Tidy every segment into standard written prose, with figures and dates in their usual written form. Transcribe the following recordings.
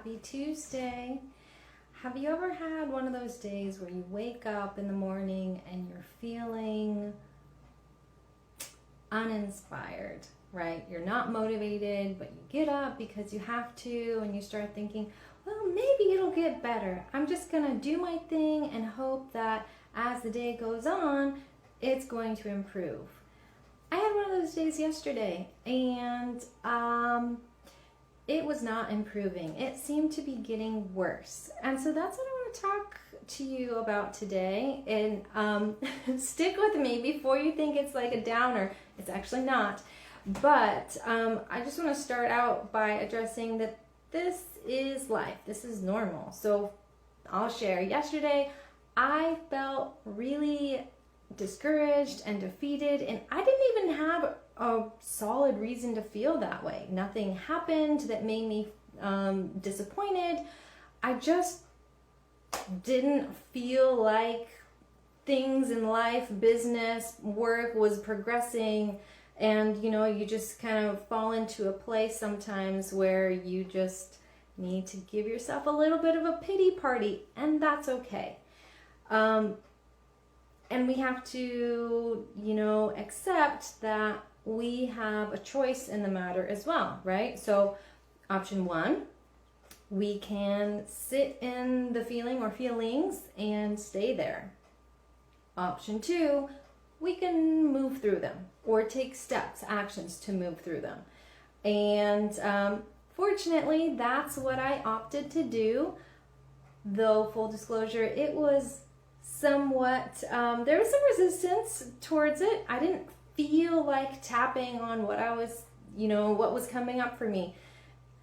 Happy Tuesday. Have you ever had one of those days where you wake up in the morning and you're feeling uninspired, right? You're not motivated, but you get up because you have to, and you start thinking, well, maybe it'll get better. I'm just gonna do my thing and hope that as the day goes on, it's going to improve. I had one of those days yesterday, and it was not improving. It seemed to be getting worse. And so that's what I want to talk to you about today. And stick with me before you think it's like a downer. It's actually not. But I just want to start out by addressing that this is life. This is normal. So I'll share. Yesterday, I felt really discouraged and defeated, and I didn't even have a solid reason to feel that way. Nothing happened that made me disappointed. I just didn't feel like things in life, business, work was progressing, and you just kind of fall into a place sometimes where you just need to give yourself a little bit of a pity party, and that's okay. And we have to, accept that we have a choice in the matter as well, right? So option one, we can sit in the feeling or feelings and stay there. Option two, we can move through them or take steps, actions to move through them. And fortunately, that's what I opted to do. Though, full disclosure, it was somewhat, there was some resistance towards it. I didn't feel like tapping on what I was, what was coming up for me.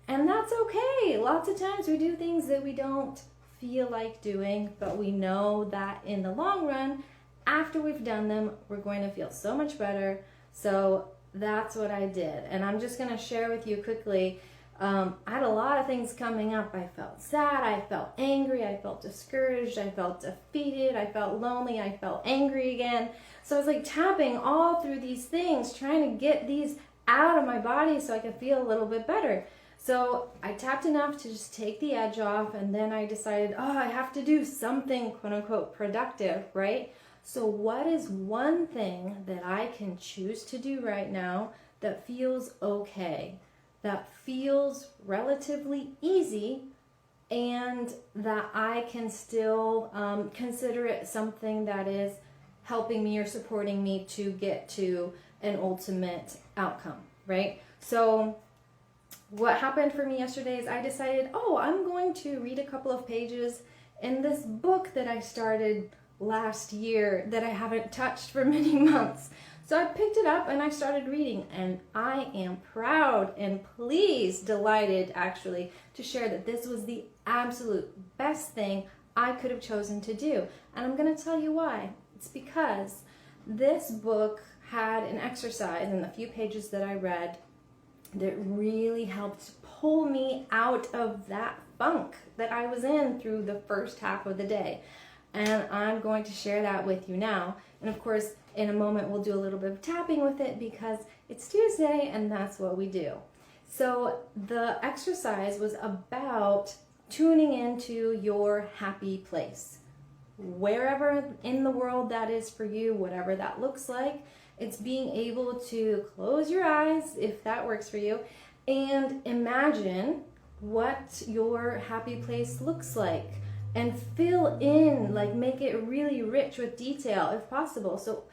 And that's okay. Lots of times we do things that we don't feel like doing, but we know that in the long run, after we've done them, we're going to feel so much better. So that's what I did. And I'm just going to share with you quickly. I had a lot of things coming up. I felt sad, I felt angry, I felt discouraged, I felt defeated, I felt lonely, I felt angry again. So I was like tapping all through these things, trying to get these out of my body so I could feel a little bit better. So I tapped enough to just take the edge off, and then I decided, I have to do something quote unquote productive, right? So what is one thing that I can choose to do right now that feels okay? That feels relatively easy, and that I can still consider it something that is helping me or supporting me to get to an ultimate outcome, right? So what happened for me yesterday is I decided, I'm going to read a couple of pages in this book that I started last year that I haven't touched for many months. So I picked it up and I started reading, and I am proud and pleased, delighted actually, to share that this was the absolute best thing I could have chosen to do. And I'm going to tell you why. It's because this book had an exercise in the few pages that I read that really helped pull me out of that funk that I was in through the first half of the day. And I'm going to share that with you now. And of course, in a moment, we'll do a little bit of tapping with it because it's Tuesday and that's what we do. So the exercise was about tuning into your happy place. Wherever in the world that is for you, whatever that looks like, it's being able to close your eyes, if that works for you, and imagine what your happy place looks like. And fill in, make it really rich with detail if possible. So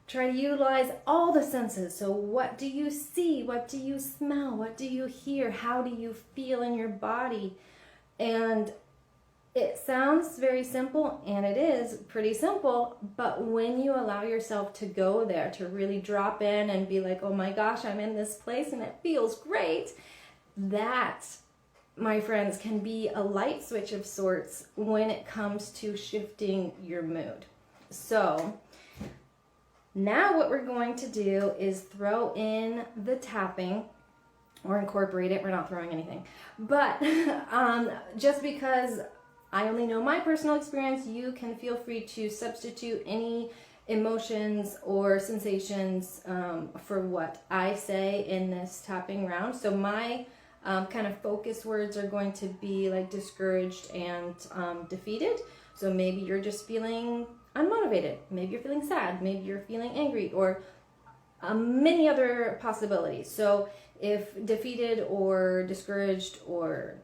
try to utilize all the senses. So what do you see? What do you smell? What do you hear? How do you feel in your body? And it sounds very simple, and it is pretty simple, but when you allow yourself to go there, to really drop in and be like, oh my gosh, I'm in this place and it feels great, that, my friends, can be a light switch of sorts when it comes to shifting your mood. So now what we're going to do is throw in the tapping, or incorporate it. We're not throwing anything. But just because I only know my personal experience, you can feel free to substitute any emotions or sensations for what I say in this tapping round. So my Kind of focus words are going to be like discouraged and defeated. So maybe you're just feeling unmotivated. Maybe you're feeling sad. Maybe you're feeling angry, or many other possibilities. So if defeated or discouraged or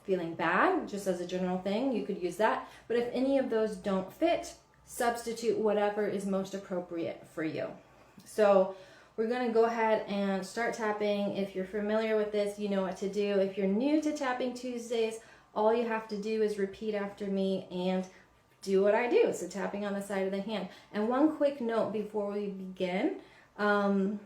feeling bad, just as a general thing, you could use that. But if any of those don't fit, substitute whatever is most appropriate for you. So we're going to go ahead and start tapping. If you're familiar with this, you know what to do. If you're new to Tapping Tuesdays, all you have to do is repeat after me and do what I do. So tapping on the side of the hand. And one quick note before we begin, I'm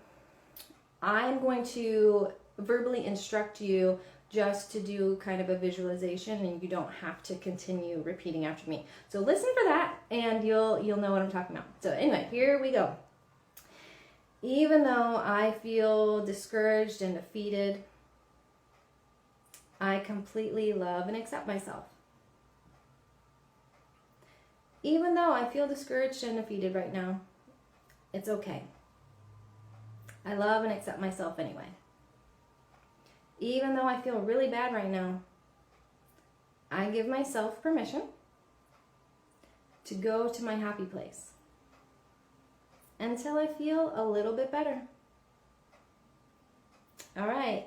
going to verbally instruct you just to do kind of a visualization, and you don't have to continue repeating after me. So listen for that and you'll know what I'm talking about. So anyway, here we go. Even though I feel discouraged and defeated, I completely love and accept myself. Even though I feel discouraged and defeated right now, it's okay. I love and accept myself anyway. Even though I feel really bad right now, I give myself permission to go to my happy place until I feel a little bit better. All right,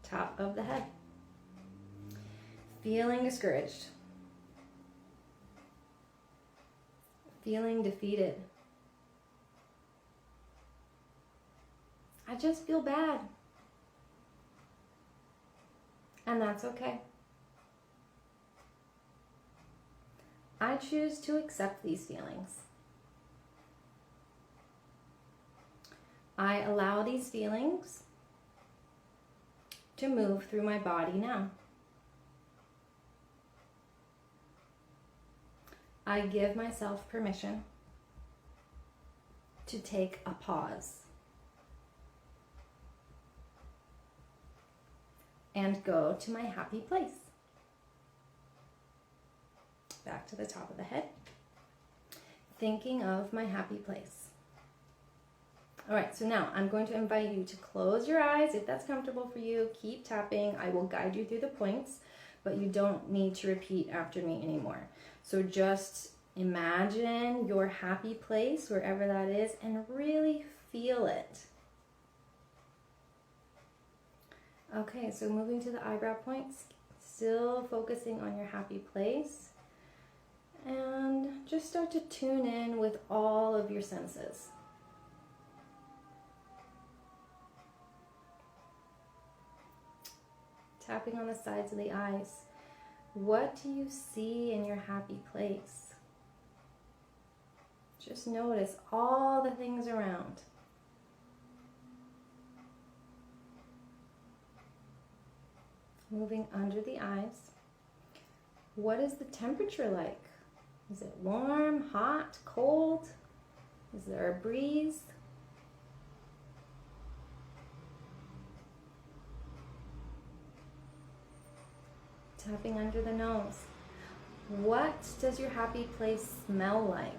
top of the head. Feeling discouraged. Feeling defeated. I just feel bad. And that's okay. I choose to accept these feelings. I allow these feelings to move through my body now. I give myself permission to take a pause and go to my happy place. Back to the top of the head. Thinking of my happy place. All right, so now I'm going to invite you to close your eyes if that's comfortable for you. Keep tapping. I will guide you through the points, but you don't need to repeat after me anymore. So just imagine your happy place, wherever that is, and really feel it. Okay, so moving to the eyebrow points, still focusing on your happy place. And just start to tune in with all of your senses. Tapping on the sides of the eyes. What do you see in your happy place? Just notice all the things around. Moving under the eyes. What is the temperature like? Is it warm, hot, cold? Is there a breeze? Tapping under the nose. What does your happy place smell like?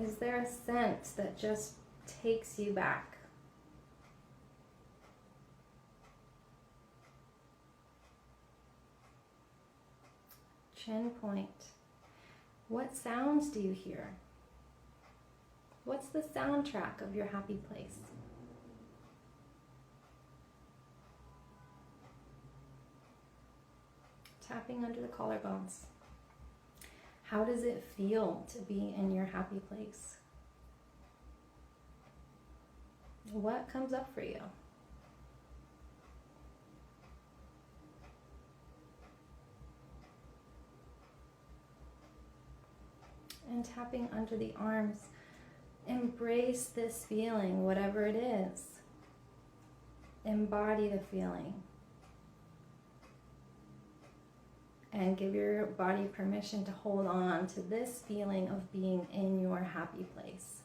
Is there a scent that just takes you back? Chin point. What sounds do you hear? What's the soundtrack of your happy place? Tapping under the collarbones. How does it feel to be in your happy place? What comes up for you? And tapping under the arms. Embrace this feeling, whatever it is. Embody the feeling. And give your body permission to hold on to this feeling of being in your happy place.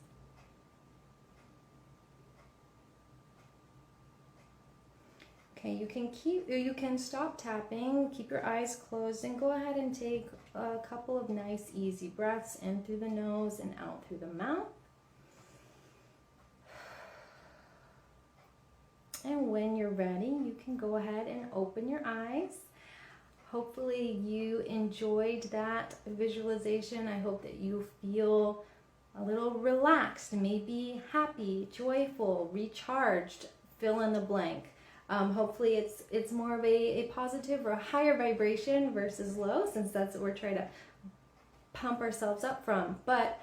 Okay, you can stop tapping, keep your eyes closed, and go ahead and take a couple of nice easy breaths in through the nose and out through the mouth. And when you're ready, you can go ahead and open your eyes. Hopefully you enjoyed that visualization. I hope that you feel a little relaxed, maybe happy, joyful, recharged, fill in the blank. Hopefully it's more of a positive or a higher vibration versus low, since that's what we're trying to pump ourselves up from. But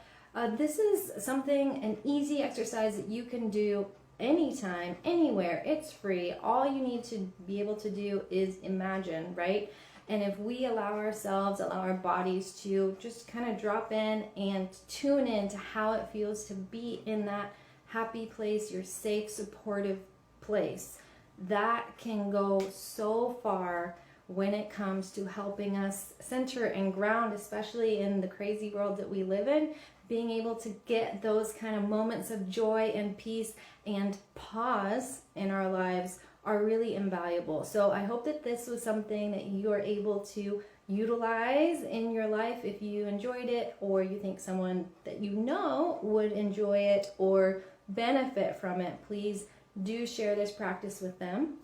this is something, an easy exercise that you can do anytime, anywhere. It's free. All you need to be able to do is imagine, right? And if we allow our bodies to just kind of drop in and tune in to how it feels to be in that happy place, your safe, supportive place, that can go so far when it comes to helping us center and ground, especially in the crazy world that we live in. Being able to get those kind of moments of joy and peace and pause in our lives are really invaluable. So I hope that this was something that you are able to utilize in your life if you enjoyed it, or you think someone that you know would enjoy it or benefit from it. Please do share this practice with them.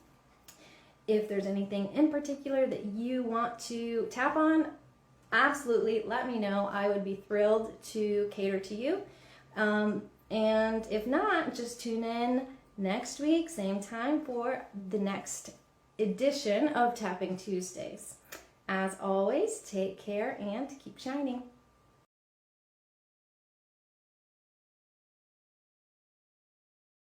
If there's anything in particular that you want to tap on, absolutely let me know. I would be thrilled to cater to you. And if not, just tune in next week, same time, for the next edition of Tapping Tuesdays. As always, take care and keep shining.